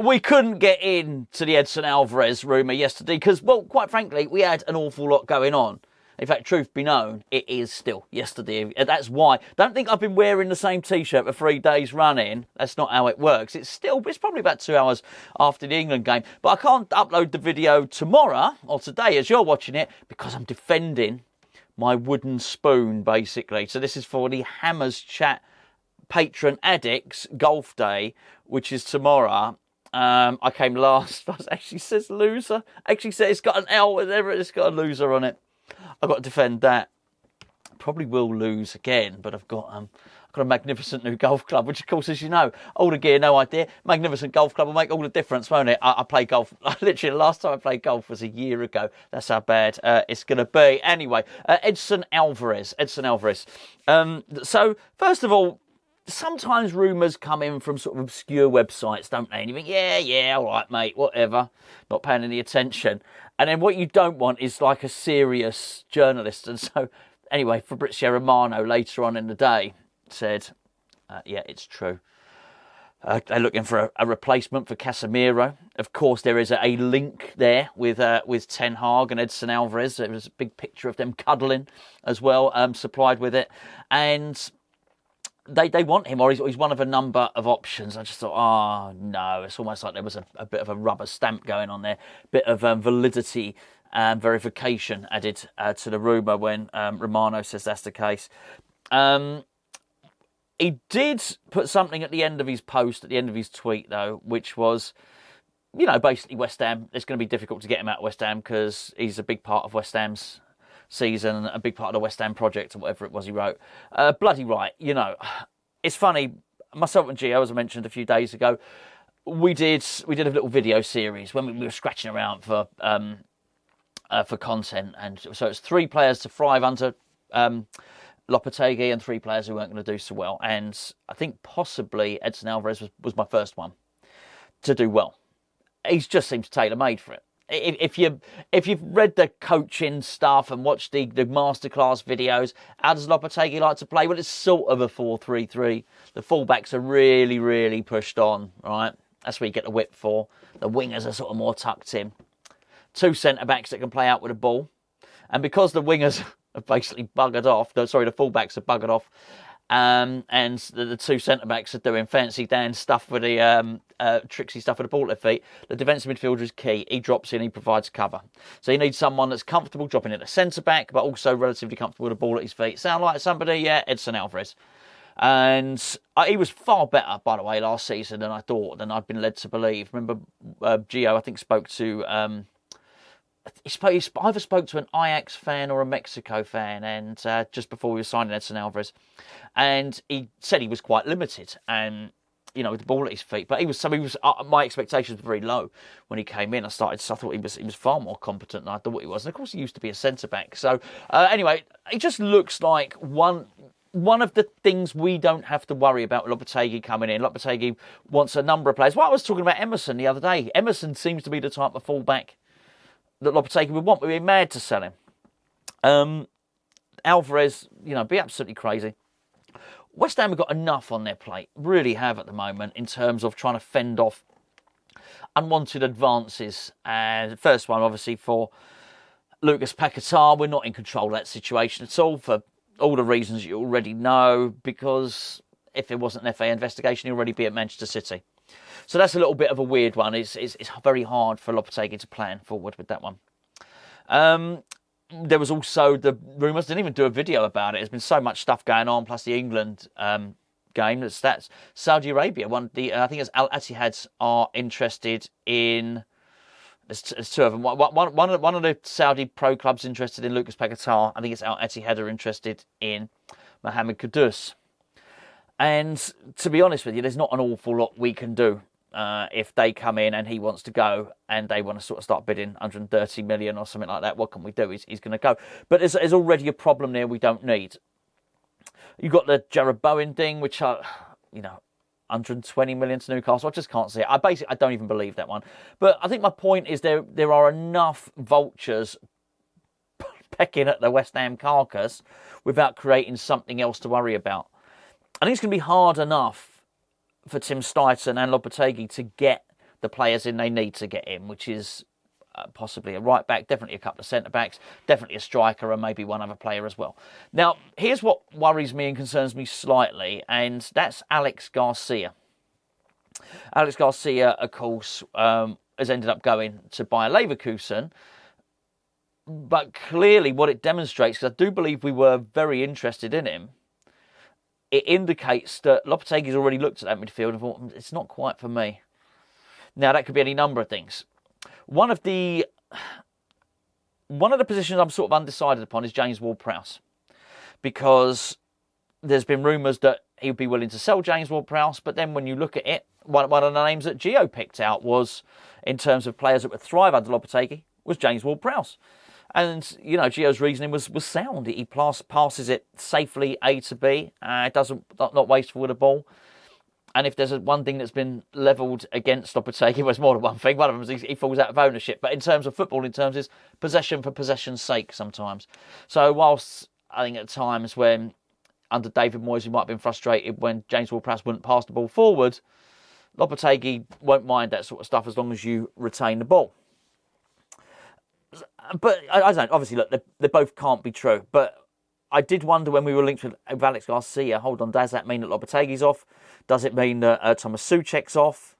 we couldn't get into the Edson Alvarez rumour yesterday because, well, quite frankly, we had an awful lot going on. In fact, truth be known, it is still yesterday. That's why. Don't think I've been wearing the same T-shirt for 3 days running. That's not how it works. It's probably about 2 hours after the England game. But I can't upload the video tomorrow or today as you're watching it because I'm defending my wooden spoon, basically. So this is for the Hammers Chat Patron Addicts Golf Day, which is tomorrow. I came last. It actually says loser. Actually says it's got an L, whatever. It's got a loser on it. I've got to defend that. Probably will lose again, but I've got a magnificent new golf club, which of course, as you know, all the gear, no idea. Magnificent golf club will make all the difference, won't it? I play golf. Literally, the last time I played golf was a year ago. That's how bad it's going to be. Anyway, Edson Alvarez. So, first of all, sometimes rumours come in from sort of obscure websites, don't they? And you think, yeah, all right, mate, whatever. Not paying any attention. And then what you don't want is like a serious journalist. And so, anyway, Fabrizio Romano later on in the day said, yeah, it's true. They're looking for a replacement for Casemiro. Of course, there is a link there with Ten Hag and Edson Alvarez. There was a big picture of them cuddling as well, supplied with it. And they want him, or he's one of a number of options. I just thought, oh, no. It's almost like there was a bit of a rubber stamp going on there. Bit of validity and verification added to the rumour when Romano says that's the case. He did put something at the end of his post, at the end of his tweet, though, which was, basically West Ham. It's going to be difficult to get him out of West Ham because he's a big part of West Ham's season, a big part of the West Ham project, or whatever it was he wrote. Bloody right, it's funny. Myself and Gio, as I mentioned a few days ago, we did a little video series when we were scratching around for content, and so it's 3 players to thrive under Lopetegui and 3 players who weren't going to do so well. And I think possibly Edson Alvarez was my first one to do well. He just seems tailor-made for it. If you've read the coaching stuff and watched the masterclass videos, how does Lopetegui like to play? Well, it's sort of a 4-3-3. The fullbacks are really, really pushed on, right? That's where you get the whip for. The wingers are sort of more tucked in. 2 centre-backs that can play out with a ball. And because the wingers have basically buggered off, the fullbacks have buggered off, and the 2 centre-backs are doing fancy dance stuff with the tricksy stuff with the ball at their feet. The defensive midfielder is key. He drops in, he provides cover. So you need someone that's comfortable dropping in at centre-back, but also relatively comfortable with the ball at his feet. Sound like somebody? Yeah, Edson Alvarez. And he was far better, by the way, last season than I thought, than I'd been led to believe. Remember, Gio, I think, spoke to... He either spoke to an Ajax fan or a Mexico fan, and just before we were signing Edson Alvarez, and he said he was quite limited, and with the ball at his feet. But he was. My expectations were very low when he came in. I thought he was far more competent than I thought he was, and of course he used to be a centre back. So anyway, he just looks like one of the things we don't have to worry about with Lopetegui coming in. Lopetegui wants a number of players. Well, I was talking about Emerson the other day. Emerson seems to be the type of fullback that Lopetegui would want. We'd be mad to sell him. Alvarez, be absolutely crazy. West Ham have got enough on their plate, really have at the moment, in terms of trying to fend off unwanted advances. And the first one, obviously, for Lucas Paqueta. We're not in control of that situation at all, for all the reasons you already know, because if it wasn't an FA investigation, he'd already be at Manchester City. So that's a little bit of a weird one. It's very hard for Lopetegui to plan forward with that one. There was also the rumours, didn't even do a video about it. There's been so much stuff going on, plus the England game. That's Saudi Arabia. I think it's Al Ittihad are interested in... There's 2 of them. One of the Saudi pro clubs interested in Lucas Paqueta. I think it's Al Ittihad are interested in Mohamed Kudus. And to be honest with you, there's not an awful lot we can do if they come in and he wants to go and they want to sort of start bidding 130 million or something like that. What can we do? He's going to go. But there's already a problem there we don't need. You've got the Jared Bowen thing, which are, 120 million to Newcastle. I just can't see it. I don't even believe that one. But I think my point is there are enough vultures pecking at the West Ham carcass without creating something else to worry about. I think it's going to be hard enough for Tim Steidten and Lopetegui to get the players in they need to get in, which is possibly a right back, definitely a couple of centre backs, definitely a striker, and maybe one other player as well. Now, here's what worries me and concerns me slightly, and that's Alex Garcia. Alex Garcia, of course, has ended up going to Bayer Leverkusen. But clearly what it demonstrates, because I do believe we were very interested in him, it indicates that Lopetegui's already looked at that midfield and thought, it's not quite for me. Now, that could be any number of things. One of the positions I'm sort of undecided upon is James Ward-Prowse, because there's been rumours that he would be willing to sell James Ward-Prowse, but then when you look at it, one of the names that Gio picked out was, in terms of players that would thrive under Lopetegui, was James Ward-Prowse. And, you know, Gio's reasoning was sound. He passes it safely A to B. Not wasteful with the ball. And if there's one thing that's been levelled against Lopetegui, well, it's more than one thing. One of them is he falls out of ownership. But in terms of football, in terms is possession for possession's sake sometimes. So whilst I think at times when under David Moyes he might have been frustrated when James Ward-Prowse wouldn't pass the ball forward, Lopetegui won't mind that sort of stuff as long as you retain the ball. But I don't know, obviously, look, they both can't be true. But I did wonder when we were linked with Alex Garcia, hold on, does that mean that Lopetegui's off? Does it mean that Tomas Soucek's off?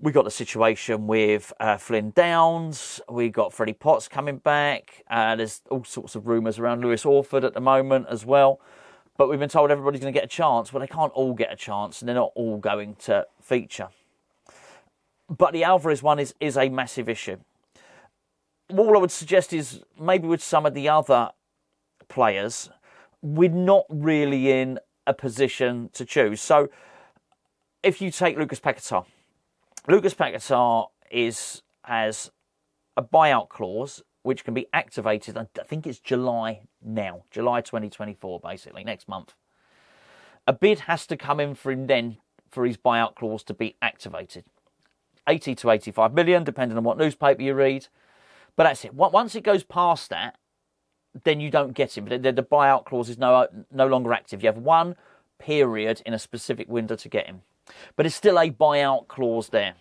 We got the situation with Flynn Downs. We got Freddie Potts coming back. There's all sorts of rumours around Lewis Orford at the moment as well. But we've been told everybody's going to get a chance. Well, they can't all get a chance, and they're not all going to feature. But the Alvarez one is a massive issue. All I would suggest is maybe with some of the other players, we're not really in a position to choose. So if you take Lucas Paqueta has a buyout clause which can be activated, I think it's July 2024, basically, next month. A bid has to come in for him then for his buyout clause to be activated. 80 to 85 million, depending on what newspaper you read. But that's it. Once it goes past that, then you don't get him. The buyout clause is no longer active. You have one period in a specific window to get him. But it's still a buyout clause there.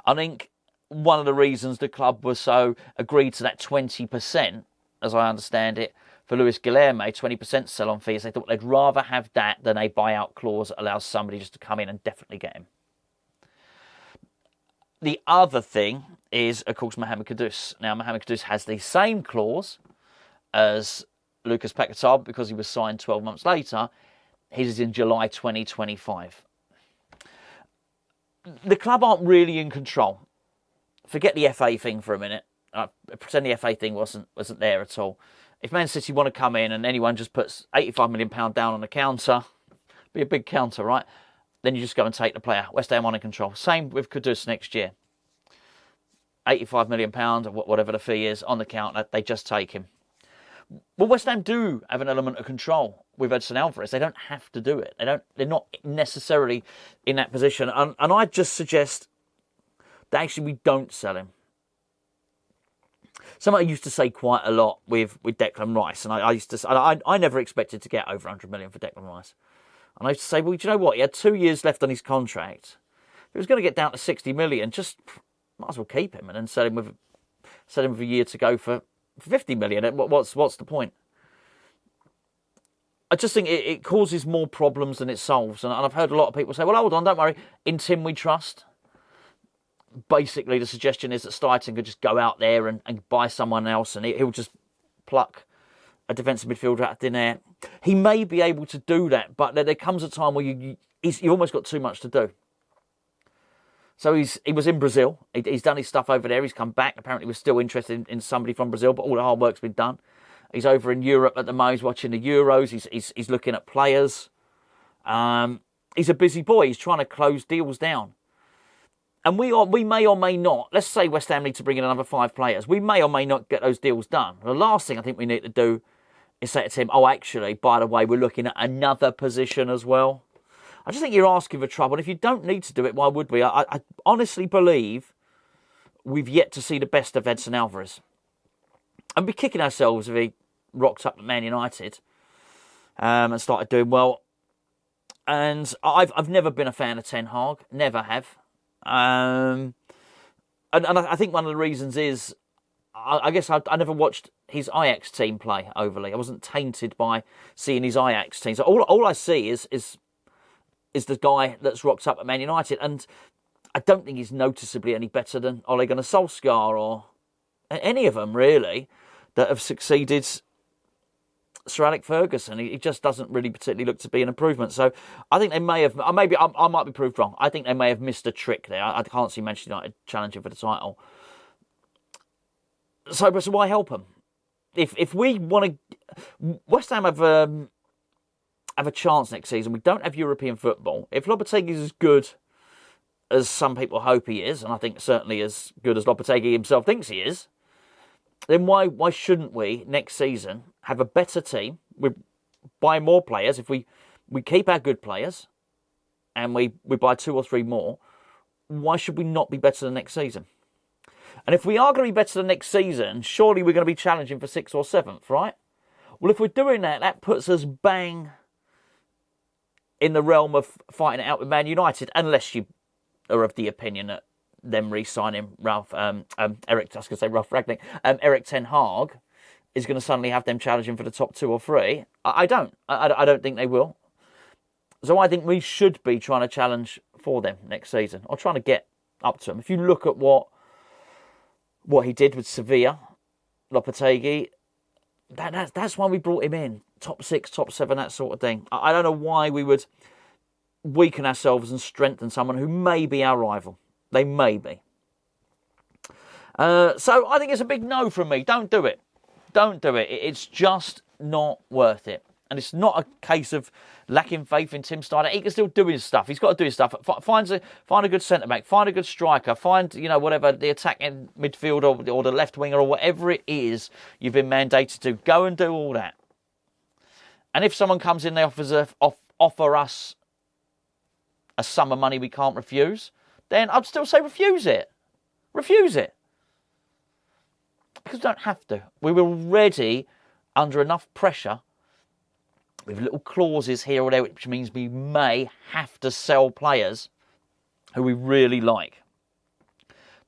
I think one of the reasons the club was so agreed to that 20%, as I understand it, for Luis Guilherme, 20% sell-on fees, they thought they'd rather have that than a buyout clause that allows somebody just to come in and definitely get him. The other thing is, of course, Mohamed Kudus. Now, Mohamed Kudus has the same clause as Lucas Paqueta because he was signed 12 months later. His is in July 2025. The club aren't really in control. Forget the FA thing for a minute. Pretend the FA thing wasn't there at all. If Man City want to come in and anyone just puts £85 million down on the counter, be a big counter, right? Then you just go and take the player. West Ham on in control. Same with Kudus next year. £85 million, or whatever the fee is, on the counter. They just take him. Well, West Ham do have an element of control with Edson Alvarez. They don't have to do it. They're not necessarily in that position. And I just suggest that actually we don't sell him. Something I used to say quite a lot with Declan Rice, and I never expected to get over 100 million for Declan Rice. And I used to say, well, do you know what? He had 2 years left on his contract. If he was going to get down to 60 million, just might as well keep him and then sell him with a year to go for 50 million. What's the point? I just think it causes more problems than it solves. And I've heard a lot of people say, well, hold on, don't worry. In Tim we trust. Basically, the suggestion is that Steidten could just go out there and buy someone else and he'll just pluck a defensive midfielder out of thin air. He may be able to do that, but there comes a time where you've almost got too much to do. So he was in Brazil. He's done his stuff over there. He's come back. Apparently, was still interested in somebody from Brazil, but all the hard work's been done. He's over in Europe at the moment. He's watching the Euros. He's looking at players. He's a busy boy. He's trying to close deals down. And we may or may not, let's say West Ham need to bring in another 5 players. We may or may not get those deals done. The last thing I think we need to do is say to him, oh, actually, by the way, we're looking at another position as well. I just think you're asking for trouble. And if you don't need to do it, why would we? I honestly believe we've yet to see the best of Edson Alvarez. And we're kicking ourselves if he rocked up at Man United and started doing well. And I've never been a fan of Ten Hag. Never have. And I think one of the reasons is, I guess I never watched his Ajax team play overly. I wasn't tainted by seeing his Ajax team. So all I see is the guy that's rocked up at Man United, and I don't think he's noticeably any better than Ole Gunnar Solskjaer or any of them really that have succeeded Sir Alex Ferguson. He just doesn't really particularly look to be an improvement. So I think they may have, maybe I might be proved wrong. I think they may have missed a trick there. I can't see Manchester United challenging for the title. So why help them? If we want to, West Ham have a chance next season. We don't have European football. If Lopetegui is as good as some people hope he is, and I think certainly as good as Lopetegui himself thinks he is, then why shouldn't we next season have a better team? We buy more players. If we keep our good players and we buy 2 or 3 more, why should we not be better than next season? And if we are going to be better than next season, surely we're going to be challenging for 6th or 7th, right? Well, if we're doing that, that puts us bang in the realm of fighting it out with Man United, unless you are of the opinion that them re-signing Eric Ten Hag is going to suddenly have them challenging for the top 2 or 3. I don't think they will. So I think we should be trying to challenge for them next season, or trying to get up to them. If you look at what he did with Sevilla, Lopetegui, that's why we brought him in. Top 6, top 7, that sort of thing. I don't know why we would weaken ourselves and strengthen someone who may be our rival. They may be. So I think it's a big no from me. Don't do it. Don't do it. It's just not worth it. And it's not a case of lacking faith in Tim Steidten. He can still do his stuff. He's got to do his stuff. Find a good centre-back. Find a good striker. Find, whatever, the attacking midfield or the left winger or whatever it is you've been mandated to. Go and do all that. And if someone comes in, they offer us a sum of money we can't refuse, then I'd still say refuse it. Refuse it. Because we don't have to. We're already under enough pressure with little clauses here or there, which means we may have to sell players who we really like.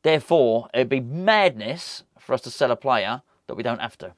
Therefore, it'd be madness for us to sell a player that we don't have to.